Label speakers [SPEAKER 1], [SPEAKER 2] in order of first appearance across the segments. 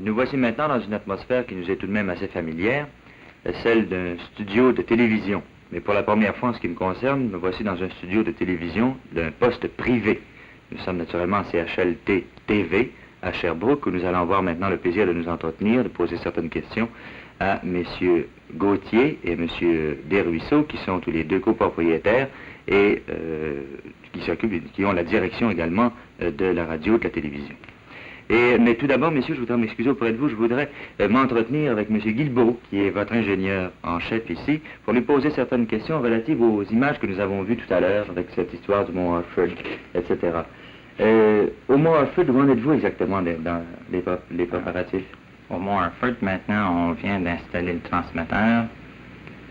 [SPEAKER 1] Nous voici maintenant dans une atmosphère qui nous est tout de même assez familière, celle d'un studio de télévision. Mais pour la première fois en ce qui me concerne, me voici dans un studio de télévision d'un poste privé. Nous sommes naturellement à CHLT TV à Sherbrooke, où nous allons avoir maintenant le plaisir de nous entretenir, de poser certaines questions à messieurs Gauthier et monsieur Desruisseaux, qui sont tous les deux copropriétaires et qui ont la direction également de la radio et de la télévision. Mais tout d'abord, messieurs, je voudrais m'excuser auprès de vous, je voudrais m'entretenir avec M. Guilbeault, qui est votre ingénieur en chef ici, pour lui poser certaines questions relatives aux images que nous avons vues tout à l'heure, avec cette histoire du Mont Harford, etc. Au Mont Harford, où en êtes-vous exactement dans les préparatifs?
[SPEAKER 2] Au Mont Harford, maintenant, on vient d'installer le transmetteur,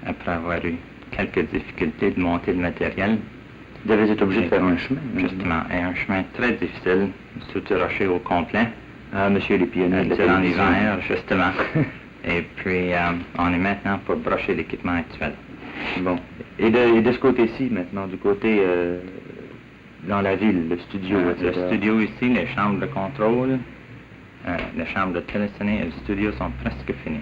[SPEAKER 2] après avoir eu quelques difficultés de monter le matériel.
[SPEAKER 1] Vous avez été obligé de faire un chemin.
[SPEAKER 2] Justement, et un chemin très difficile, sous le rocher au complet.
[SPEAKER 1] Ah, monsieur les pionniers de la
[SPEAKER 2] dans
[SPEAKER 1] télévision.
[SPEAKER 2] l'hiver, justement. Et puis, on est maintenant pour brocher l'équipement actuel.
[SPEAKER 1] Bon. Et de ce côté-ci, maintenant, du côté dans la ville, le studio,
[SPEAKER 2] Le studio ici, les chambres de contrôle, les chambres de téléphonie et le studio sont presque finis.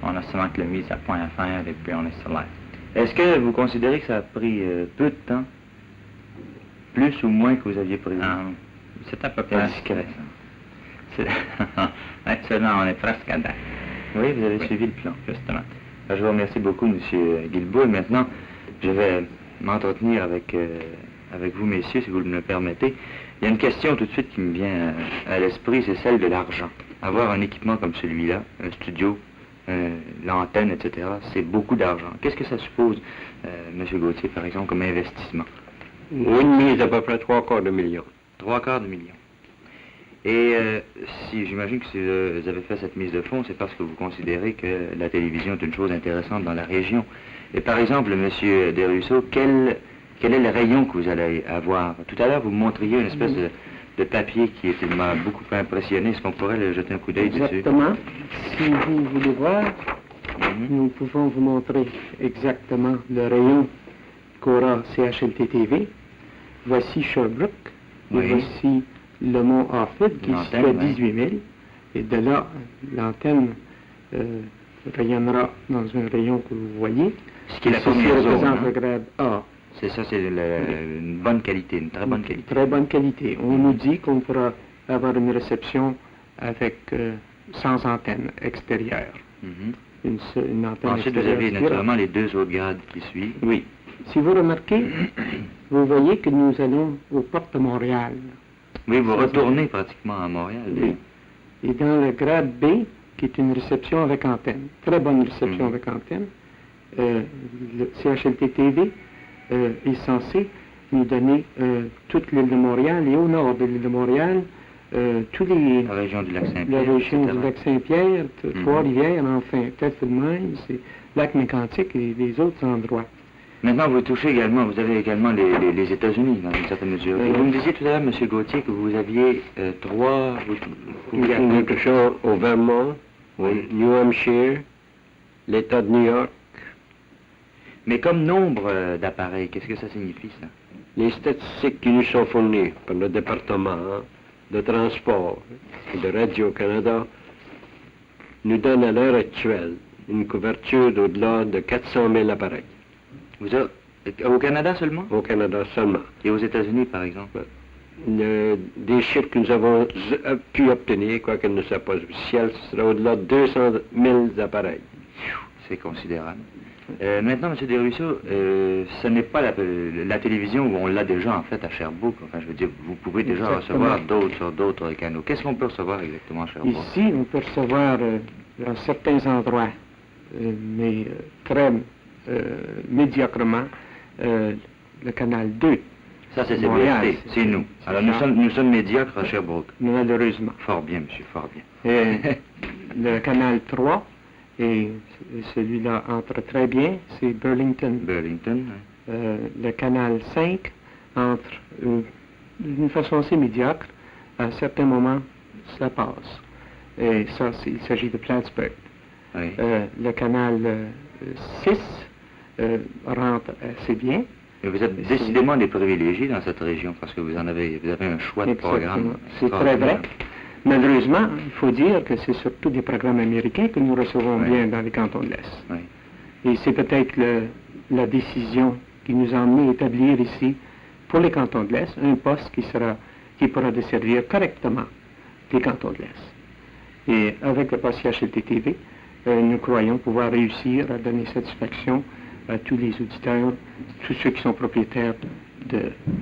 [SPEAKER 2] On a seulement que la mise à point à faire et puis on est sur l'air.
[SPEAKER 1] Est-ce que vous considérez que ça a pris peu de temps? Plus ou moins que vous aviez prévu?
[SPEAKER 2] C'est à peu près
[SPEAKER 1] discret.
[SPEAKER 2] Actuellement, on est presque à date.
[SPEAKER 1] Oui, vous avez suivi le plan.
[SPEAKER 2] Justement.
[SPEAKER 1] Alors, je vous remercie beaucoup, M. Guilbeault. Et maintenant, je vais m'entretenir avec vous, messieurs, si vous me le permettez. Il y a une question tout de suite qui me vient à l'esprit, c'est celle de l'argent. Avoir un équipement comme celui-là, un studio, l'antenne, etc., c'est beaucoup d'argent. Qu'est-ce que ça suppose, M. Gauthier, par exemple, comme investissement?
[SPEAKER 3] Une mise à peu près 3/4 de million.
[SPEAKER 1] 3/4 de million. Et si j'imagine que si vous avez fait cette mise de fonds, c'est parce que vous considérez que la télévision est une chose intéressante dans la région. Et par exemple, M. Desruisseaux, quel est le rayon que vous allez avoir? Tout à l'heure, vous me montriez une espèce de papier qui m'a beaucoup impressionné. Est-ce qu'on pourrait le jeter un coup d'œil dessus?
[SPEAKER 4] Exactement. Si vous voulez voir, nous pouvons vous montrer exactement le rayon qu'aura CHLT TV. Voici Sherbrooke,
[SPEAKER 1] Oui.
[SPEAKER 4] et voici le Mont Harford qui se fait 18 000. Et de là, l'antenne rayonnera dans un rayon que vous voyez.
[SPEAKER 1] Ce qui est la
[SPEAKER 4] Ceci
[SPEAKER 1] première zone,
[SPEAKER 4] représente
[SPEAKER 1] hein?
[SPEAKER 4] le grade A.
[SPEAKER 1] C'est ça, c'est une bonne qualité, une très bonne qualité.
[SPEAKER 4] Très bonne qualité. On nous dit qu'on pourra avoir une réception avec sans antenne extérieure.
[SPEAKER 1] Mhm.
[SPEAKER 4] Une antenne
[SPEAKER 1] Ensuite, vous
[SPEAKER 4] extérieure
[SPEAKER 1] avez
[SPEAKER 4] suffira.
[SPEAKER 1] naturellement les deux autres grades qui suivent.
[SPEAKER 4] Oui. Si vous remarquez, vous voyez que nous allons aux portes de Montréal.
[SPEAKER 1] Oui, vous retournez pratiquement à Montréal.
[SPEAKER 4] Oui. Et dans le grade B, qui est une réception avec antenne, très bonne réception avec antenne, le CHLT TV est censé nous donner toute l'île de Montréal et au nord de l'île de Montréal, tous les...
[SPEAKER 1] La région du lac
[SPEAKER 4] La
[SPEAKER 1] Saint-Pierre,
[SPEAKER 4] région
[SPEAKER 1] etc.
[SPEAKER 4] du lac Saint-Pierre, Trois-Rivières, enfin, Thetford Mines, lac Mécantic et les autres endroits.
[SPEAKER 1] Maintenant, vous touchez également, vous avez également les États-Unis, dans une certaine mesure. Et vous me disiez tout à l'heure, M. Gauthier, que vous aviez trois...
[SPEAKER 3] Quelque chose au Vermont,
[SPEAKER 1] Oui.
[SPEAKER 3] New Hampshire, l'État de New York.
[SPEAKER 1] Mais comme nombre d'appareils, qu'est-ce que ça signifie, ça?
[SPEAKER 3] Les statistiques qui nous sont fournies par le département de transport et de Radio-Canada nous donnent à l'heure actuelle une couverture d'au-delà de 400 000 appareils.
[SPEAKER 1] Au Canada seulement?
[SPEAKER 3] Au Canada seulement.
[SPEAKER 1] Et aux États-Unis, par exemple?
[SPEAKER 3] Des chiffres que nous avons pu obtenir, quoique ne soit pas officiel, ce sera au-delà de 200 000 appareils.
[SPEAKER 1] C'est considérable. Maintenant, M. Desruisseaux, ce n'est pas la télévision où on l'a déjà, en fait, à Sherbrooke. Enfin, je veux dire, vous pouvez déjà
[SPEAKER 4] Exactement.
[SPEAKER 1] recevoir sur d'autres canaux. Qu'est-ce qu'on peut recevoir exactement à Sherbrooke?
[SPEAKER 4] Ici, on peut recevoir dans certains endroits, mais très médiocrement, le canal 2.
[SPEAKER 1] Ça, c'est
[SPEAKER 4] Montréal,
[SPEAKER 1] CBFT, c'est nous. Alors, nous sommes médiocres à Sherbrooke.
[SPEAKER 4] Malheureusement.
[SPEAKER 1] Fort bien, monsieur, fort bien.
[SPEAKER 4] Le canal 3, et celui-là entre très bien, c'est Burlington.
[SPEAKER 1] Burlington, hein.
[SPEAKER 4] Le canal 5 entre, d'une façon assez médiocre, à certains moments, ça passe. Et ça, il s'agit de Plattsburgh.
[SPEAKER 1] Oui.
[SPEAKER 4] Le canal 6 rentre assez bien.
[SPEAKER 1] Et vous êtes décidément des privilégiés dans cette région parce que vous avez un choix de programme.
[SPEAKER 4] C'est très vrai. Malheureusement, il faut dire que c'est surtout des programmes américains que nous recevons bien dans les cantons de l'Est.
[SPEAKER 1] Oui.
[SPEAKER 4] Et c'est peut-être la décision qui nous a emmenés à établir ici, pour les cantons de l'Est, un poste qui pourra desservir correctement les cantons de l'Est. Et avec le poste CHLT-TV, nous croyons pouvoir réussir à donner satisfaction à tous les auditeurs, tous ceux qui sont propriétaires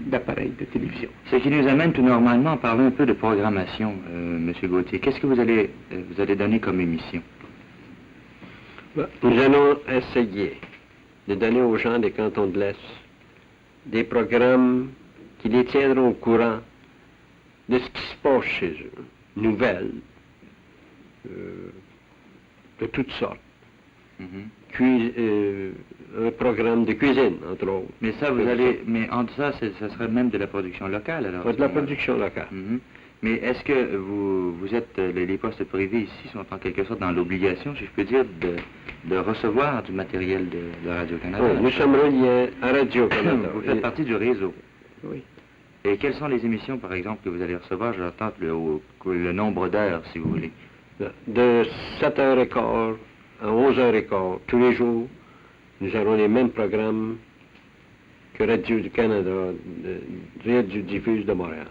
[SPEAKER 4] d'appareils de télévision.
[SPEAKER 1] Ce qui nous amène tout normalement à parler un peu de programmation, M. Gauthier. Qu'est-ce que vous allez donner comme émission?
[SPEAKER 3] Nous allons essayer de donner aux gens des cantons de l'Est des programmes qui les tiendront au courant de ce qui se passe chez eux, nouvelles, de toutes sortes. Un programme de cuisine, entre autres.
[SPEAKER 1] Mais ça, mais entre ça, ça serait même de la production locale, alors?
[SPEAKER 3] De la production locale.
[SPEAKER 1] Mais est-ce que vous êtes, les postes privés ici sont en quelque sorte dans l'obligation, si je peux dire, de recevoir du matériel de Radio-Canada?
[SPEAKER 3] Oui, nous sommes reliés à Radio-Canada.
[SPEAKER 1] Vous faites partie du réseau.
[SPEAKER 4] Oui.
[SPEAKER 1] Et quelles sont les émissions, par exemple, que vous allez recevoir? J'attends le nombre d'heures, si vous voulez.
[SPEAKER 3] De 7h15 à 11h15, tous les jours, nous aurons les mêmes programmes que Radio-Canada, Radio-Diffuse de Montréal.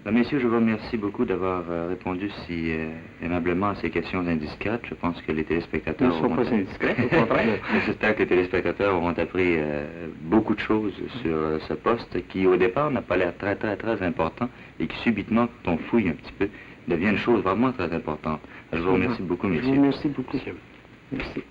[SPEAKER 1] Ben, messieurs, je vous remercie beaucoup d'avoir répondu si aimablement à ces questions indiscrètes. Je pense que les téléspectateurs
[SPEAKER 4] ne sont pas indiscrets, au contraire.
[SPEAKER 1] J'espère que les téléspectateurs auront appris beaucoup de choses sur ce poste qui, au départ, n'a pas l'air très, très, très important et qui, subitement, quand on fouille un petit peu, devient une chose vraiment très importante. Je vous remercie beaucoup, messieurs.
[SPEAKER 4] Je vous remercie beaucoup. Merci.